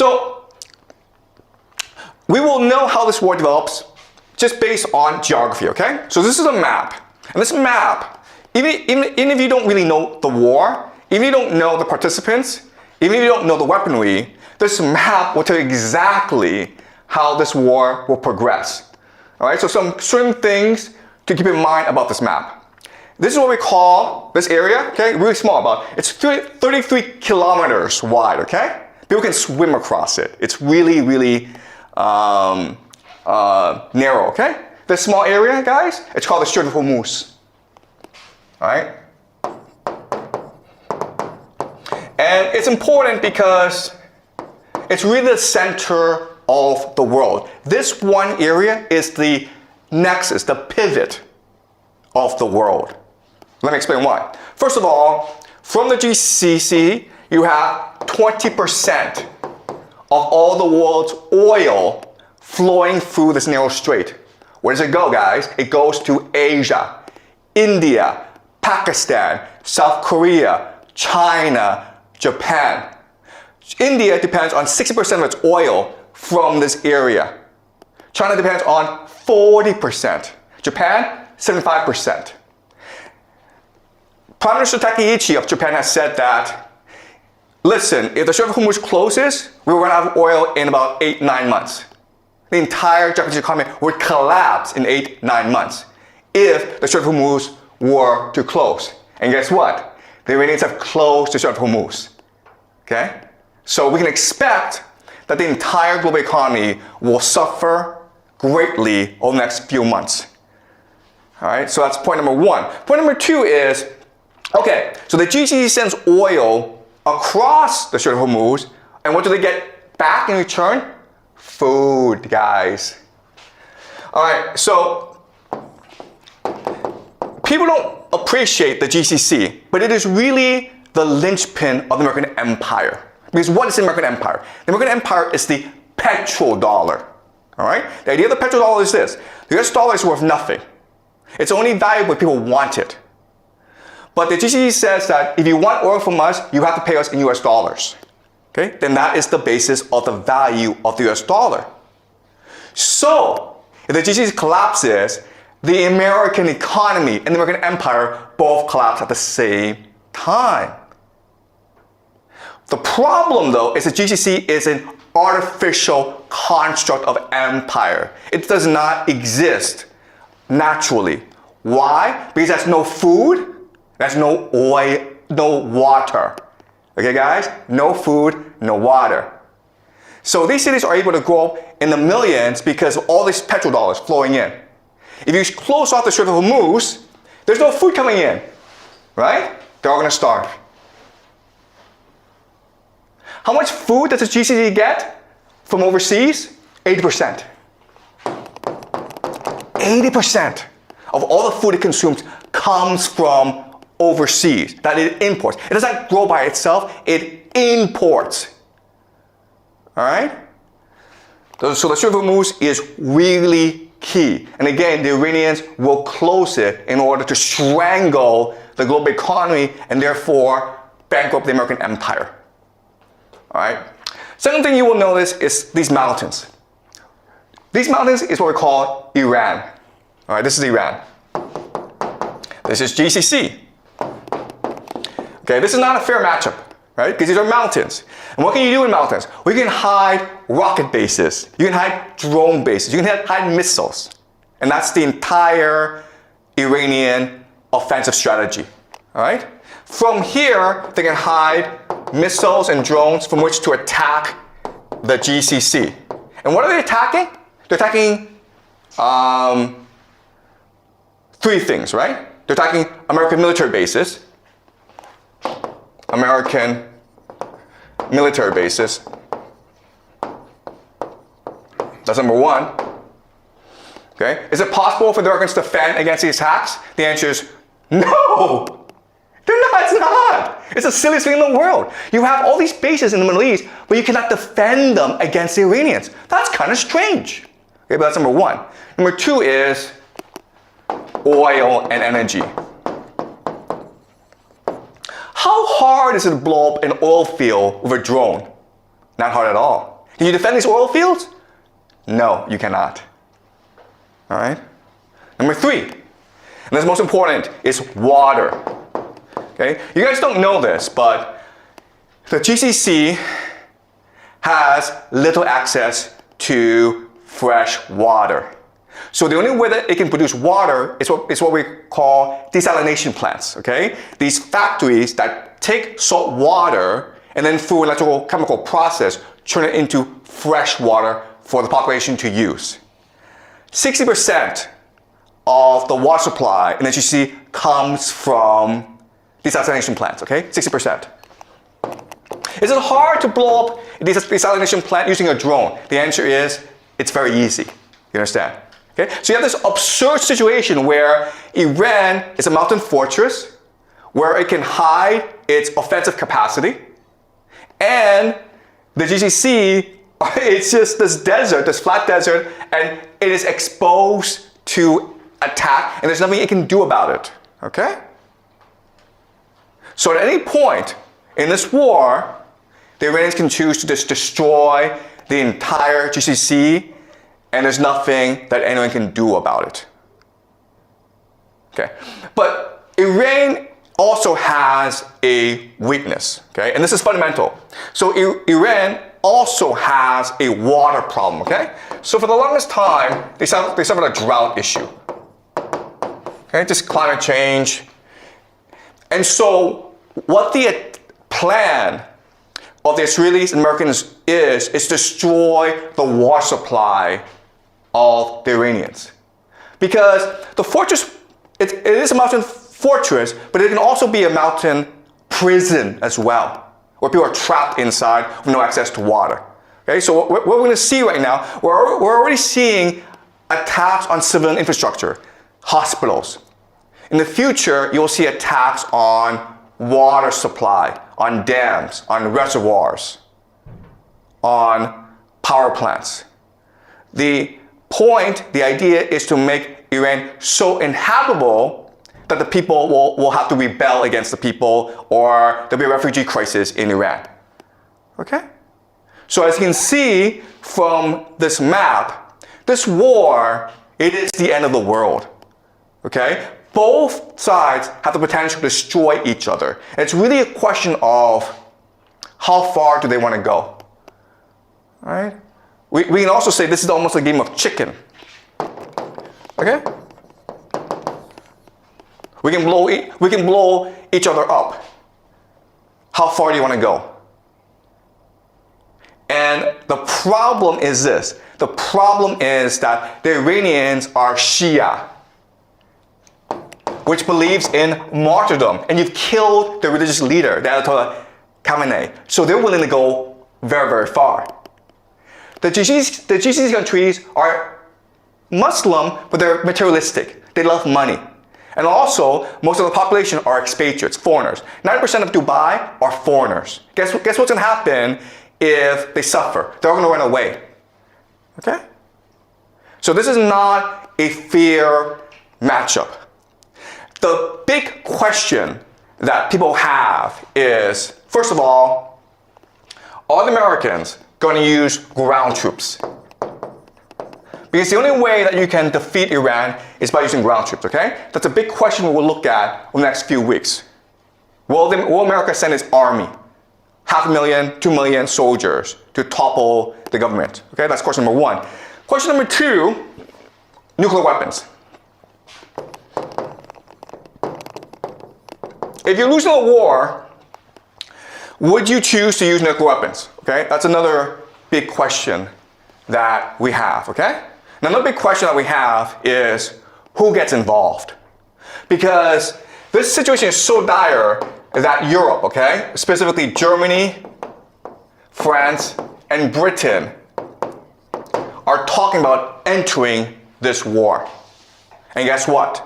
So we will know how this war develops just based on geography, okay? So this is a map. And this map, even if you don't really know the war, even if you don't know the participants, even if you don't know the weaponry, this map will tell you exactly how this war will progress. All right, so some certain things to keep in mind about this map. This is what we call this area, okay, really small, it's 33 kilometers wide, okay? People can swim across it. It's really, really narrow, okay? This small area, guys, it's called the Strait of Hormuz, all right? And it's important because it's really the center of the world. This one area is the nexus, the pivot of the world. Let me explain why. First of all, from the GCC, you have 20% of all the world's oil flowing through this narrow strait. Where does it go, guys? It goes to Asia, India, Pakistan, South Korea, China, Japan. India depends on 60% of its oil from this area. China depends on 40%. Japan, 75%. Prime Minister Takeichi of Japan has said that, listen, if the Strait of Hormuz closes, we will run out of oil in about 8-9 months. The entire Japanese economy would collapse in 8-9 months if the Strait of Hormuz were to close. And guess what? The Iranians have closed the Strait of Hormuz. Okay? So we can expect that the entire global economy will suffer greatly over the next few months. All right, so that's point number one. Point number two is, okay, so the GCC sends oil across the Strait of Hormuz, and what do they get back in return? Food, guys. All right, so people don't appreciate the GCC, but it is really the linchpin of the American empire. Because what is the American empire? The American empire is the petrodollar. All right? The idea of the petrodollar is this. The US dollar is worth nothing. It's only valuable if people want it. But the GCC says that if you want oil from us, you have to pay us in US dollars. Okay? Then that is the basis of the value of the US dollar. So, if the GCC collapses, the American economy and the American empire both collapse at the same time. The problem, though, is that GCC is an artificial construct of empire. It does not exist naturally. Why? Because there's no food, there's no oil, no water. Okay, guys? No food, no water. So these cities are able to grow in the millions because of all these petrodollars flowing in. If you close off the Strait of Hormuz, there's no food coming in, right? They're all going to starve. How much food does the GCC get from overseas? 80%. 80% of all the food it consumes comes from overseas, that it imports. It doesn't grow by itself, it imports. All right? So the Strait of Hormuz is really key. And again, the Iranians will close it in order to strangle the global economy and therefore bankrupt the American empire. All right. Second thing you will notice is these mountains. These mountains is what we call Iran. All right, this is Iran. This is GCC. Okay, this is not a fair matchup, right? Because these are mountains. And what can you do in mountains? Well, you can hide rocket bases. You can hide drone bases. You can hide missiles. And that's the entire Iranian offensive strategy. All right. From here, they can hide missiles and drones from which to attack the GCC. And what are they attacking? They're attacking three things, right? They're attacking American military bases. American military bases. That's number one. Okay? Is it possible for the Americans to defend against these attacks? The answer is no. It's not. It's the silliest thing in the world. You have all these bases in the Middle East, but you cannot defend them against the Iranians. That's kind of strange. Okay, but that's number one. Number two is oil and energy. How hard is it to blow up an oil field with a drone? Not hard at all. Can you defend these oil fields? No, you cannot. All right? Number 3, and this is most important, is water. Okay? You guys don't know this, but the GCC has little access to fresh water. So the only way that it can produce water is what we call desalination plants, okay? These factories that take salt water and then through an electrical chemical process turn it into fresh water for the population to use. 60% of the water supply in the GCC comes from desalination plants, okay? 60%. Is it hard to blow up a desalination plant using a drone? The answer is, it's very easy. You understand? Okay? So you have this absurd situation where Iran is a mountain fortress where it can hide its offensive capacity, and the GCC, it's just this desert, this flat desert, and it is exposed to attack, and there's nothing it can do about it. Okay? So at any point in this war, the Iranians can choose to just destroy the entire GCC, and there's nothing that anyone can do about it. Okay, but Iran also has a weakness, okay, and this is fundamental. So Iran also has a water problem, okay? So for the longest time, they suffered a drought issue, okay, just climate change. And so what the plan of the Israelis and Americans is destroy the water supply of the Iranians. Because the fortress, it is a mountain fortress, but it can also be a mountain prison as well, where people are trapped inside with no access to water. Okay, so what we're going to see right now, we're already seeing attacks on civilian infrastructure, hospitals. In the future, you'll see attacks on water supply, on dams, on reservoirs, on power plants. The point, the idea is to make Iran so inhabitable that the people will have to rebel against the people, or there'll be a refugee crisis in Iran. Okay? So as you can see from this map, this war, it is the end of the world. Okay? Both sides have the potential to destroy each other. And it's really a question of how far do they want to go. All right? We can also say this is almost a game of chicken. Okay? We can blow each other up. How far do you want to go? And the problem is this. The problem is that the Iranians are Shia, which believes in martyrdom. And you've killed the religious leader, the Ayatollah Khamenei. So they're willing to go very, very far. The GCC countries are Muslim, but they're materialistic. They love money. And also, most of the population are expatriates, foreigners. 90% of Dubai are foreigners. Guess what's going to happen if they suffer? They're going to run away. Okay? So this is not a fair matchup. The big question that people have is, first of all, are the Americans going to use ground troops? Because the only way that you can defeat Iran is by using ground troops, okay? That's a big question we will look at over the next few weeks. Will America send its army, 500,000, 2 million soldiers to topple the government? Okay, that's question number 1. Question number 2, nuclear weapons. If you're losing a war, would you choose to use nuclear weapons? Okay, that's another big question that we have, okay? Now, another big question that we have is who gets involved? Because this situation is so dire that Europe, okay, specifically Germany, France, and Britain are talking about entering this war. And guess what?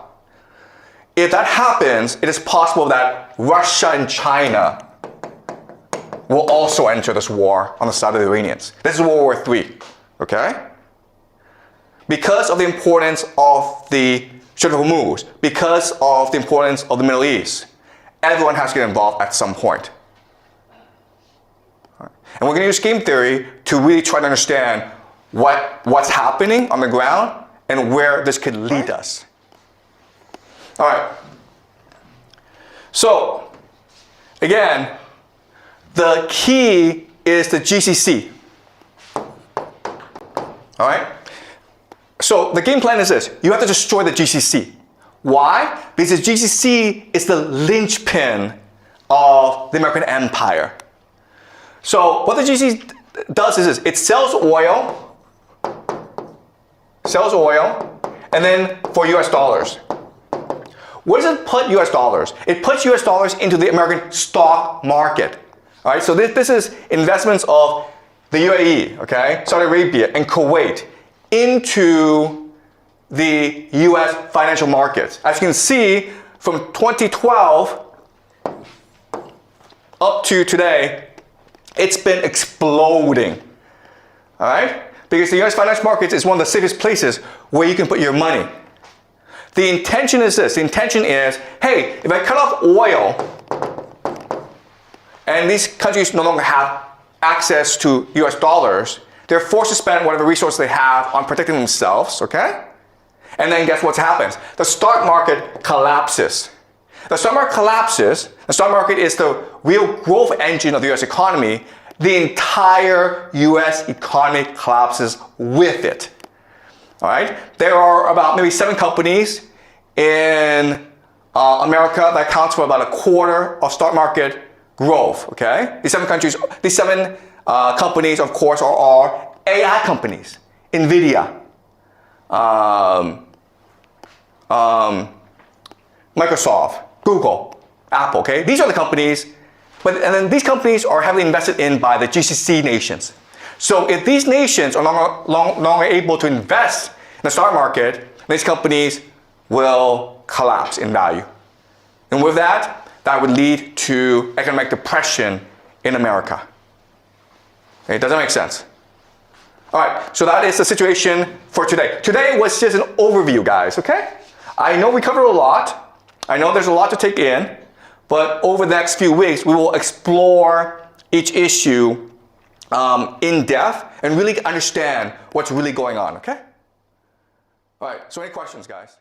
If that happens, it is possible that Russia and China will also enter this war on the side of the Iranians. This is World War III, okay? Because of the importance of the Strait of Hormuz, because of the importance of the Middle East, everyone has to get involved at some point. And we're going to use game theory to really try to understand what's happening on the ground and where this could lead us. All right. So, again, the key is the GCC. All right? So the game plan is this. You have to destroy the GCC. Why? Because the GCC is the linchpin of the American empire. So what the GCC does is this. It sells oil, and then for US dollars. Where does it put US dollars? It puts US dollars into the American stock market. All right, so this is investments of the UAE, okay, Saudi Arabia, and Kuwait into the US financial markets. As you can see, from 2012 up to today, it's been exploding. All right? Because the US financial markets is one of the safest places where you can put your money. The intention is this. The intention is, hey, if I cut off oil and these countries no longer have access to US dollars, they're forced to spend whatever resources they have on protecting themselves, okay? And then guess what happens? The stock market collapses. The stock market collapses. The stock market is the real growth engine of the US economy. The entire US economy collapses with it. All right? There are about maybe 7 companies in America that accounts for about a quarter of stock market growth, okay? These 7 companies, of course, are all AI companies. NVIDIA, Microsoft, Google, Apple, okay? These are the companies, and then these companies are heavily invested in by the GCC nations. So if these nations are no longer able to invest in the stock market, these companies will collapse in value. And with that, that would lead to economic depression in America. Okay, does that make sense? All right, so that is the situation for today. Today was just an overview, guys, okay? I know we covered a lot. I know there's a lot to take in, but over the next few weeks, we will explore each issue in depth and really understand what's really going on, okay? All right, so any questions, guys?